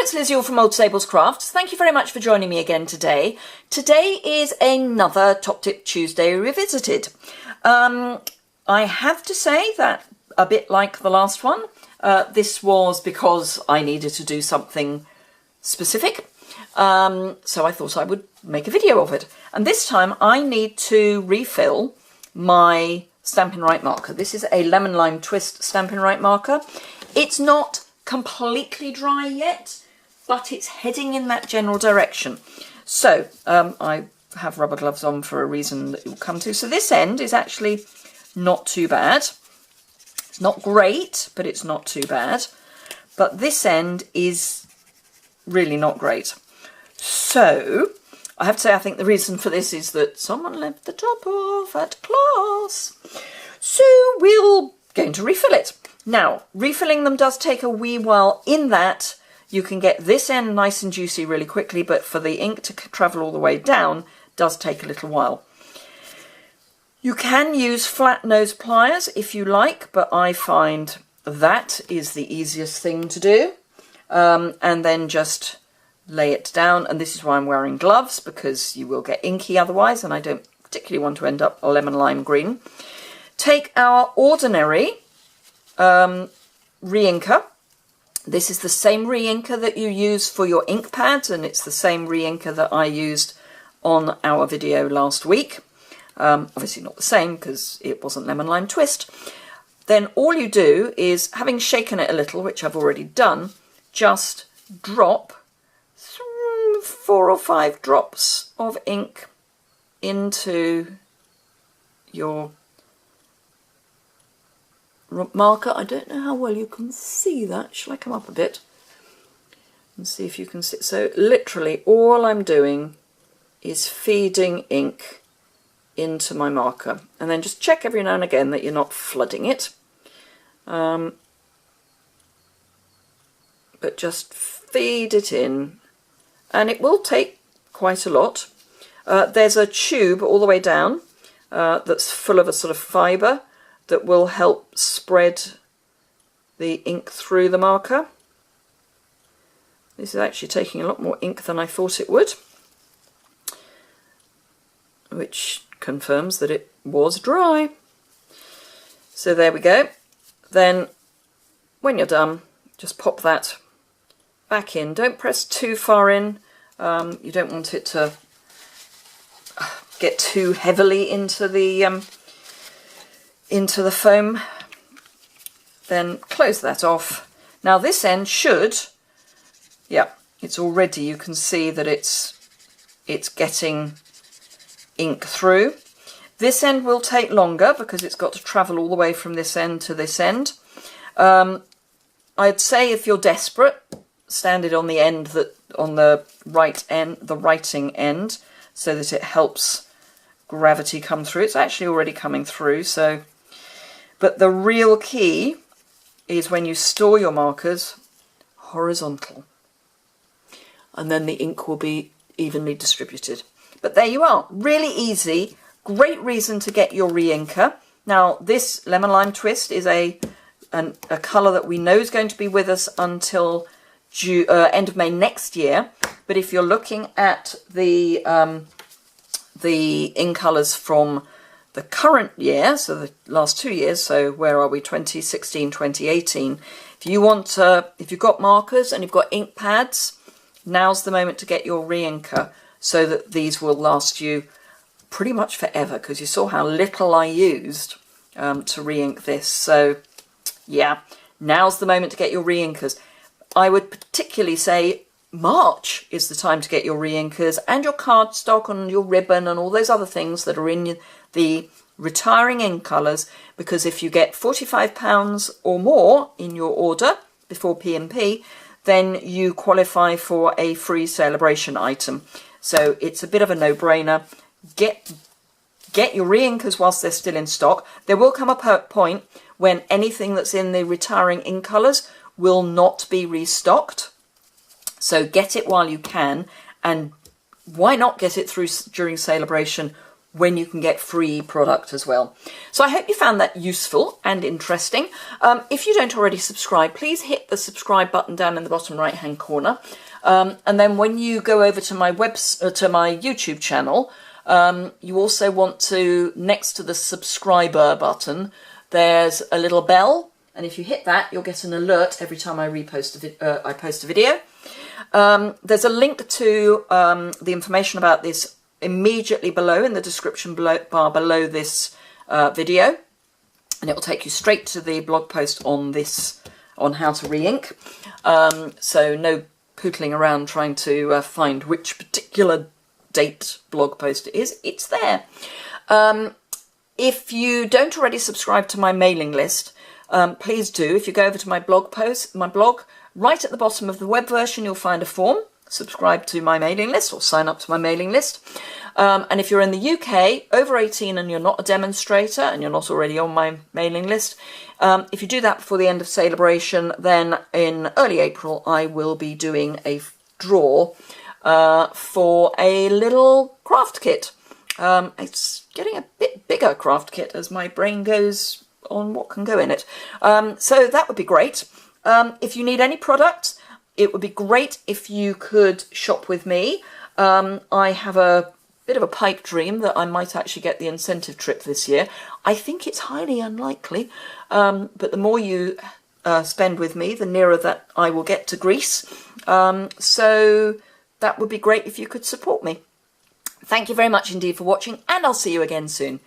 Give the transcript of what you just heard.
it's Liz Yuille from Old Sables Crafts. Thank you very much for joining me again today. Today is another Top Tip Tuesday Revisited. I have to say that a bit like the last one, this was because I needed to do something specific. So I thought I would make a video of it. And this time I need to refill my Stampin' Right marker. This is a Lemon Lime Twist Stampin' Right marker. It's not completely dry yet, but it's heading in that general direction. So I have rubber gloves on for a reason that you'll come to. So this end is actually not too bad. It's not great, but it's not too bad. But this end is really not great. So I have to say, I think the reason for this is that someone left the top off at class. So we're going to refill it. Now, refilling them does take a wee while in that you can get this end nice and juicy really quickly, but for the ink to travel all the way down does take a little while. You can use flat nose pliers if you like, but I find that is the easiest thing to do. And then just lay it down, and this is why I'm wearing gloves, because you will get inky otherwise, and I don't particularly want to end up a lemon lime green. Take our ordinary re-inker. This is the same re-inker that you use for your ink pads, and it's the same re-inker that I used on our video last week. Obviously not the same because it wasn't Lemon Lime Twist. Then all you do is, having shaken it a little, which I've already done, just drop 4 or 5 drops of ink into your marker. I don't know how well you can see that. Shall I come up a bit and see if you can see? So literally all I'm doing is feeding ink into my marker, and then just check every now and again that you're not flooding it. But just feed it in, and it will take quite a lot. There's a tube all the way down that's full of a sort of fibre that will help spread the ink through the marker. This is actually taking a lot more ink than I thought it would, which confirms that it was dry. So there we go. Then when you're done, just pop that back in. Don't press too far in. You don't want it to get too heavily into the foam. Then close that off. Now this end should, yeah, it's already, you can see that it's getting ink through. This end will take longer because it's got to travel all the way from this end to this end. I'd say if you're desperate, stand it on the end, that on the right end, the writing end, so that it helps gravity come through. It's actually already coming through, so. But the real key is when you store your markers horizontal, and then the ink will be evenly distributed. But there you are, really easy, great reason to get your re-inker. Now this Lemon Lime Twist is a colour that we know is going to be with us until end of May next year. But if you're looking at the ink colours from the current year, so the last 2 years, so where are we, 2016, 2018, if you've got markers and you've got ink pads, now's the moment to get your re-inker, so that these will last you pretty much forever, because you saw how little I used to re-ink this. So yeah, now's the moment to get your re-inkers. I would particularly say March is the time to get your re-inkers and your cardstock and your ribbon and all those other things that are in the retiring ink colours, because if you get £45 or more in your order before P&P, then you qualify for a free celebration item. So it's a bit of a no-brainer. Get your re-inkers whilst they're still in stock. There will come a point when anything that's in the retiring ink colours will not be restocked. So get it while you can, and why not get it through during celebration when you can get free product as well. So I hope you found that useful and interesting. If you don't already subscribe, please hit the subscribe button down in the bottom right hand corner. And then when you go over to my YouTube channel, you also want to, next to the subscriber button, there's a little bell. And if you hit that, you'll get an alert every time I post a video. There's a link to the information about this immediately below in the description bar below this video, and it will take you straight to the blog post on how to re-ink. So no pootling around trying to find which particular date blog post it is. It's there. If you don't already subscribe to my mailing list, please do. If you go over to my blog, right at the bottom of the web version, you'll find a form. Subscribe to my mailing list or sign up to my mailing list. And if you're in the UK, over 18 and you're not a demonstrator and you're not already on my mailing list, if you do that before the end of celebration, then in early April I will be doing a draw for a little craft kit. It's getting a bit bigger craft kit as my brain goes on what can go in it. So that would be great. If you need any product, it would be great if you could shop with me. I have a bit of a pipe dream that I might actually get the incentive trip this year. I think it's highly unlikely, but the more you spend with me, the nearer that I will get to Greece. So that would be great if you could support me. Thank you very much indeed for watching, and I'll see you again soon.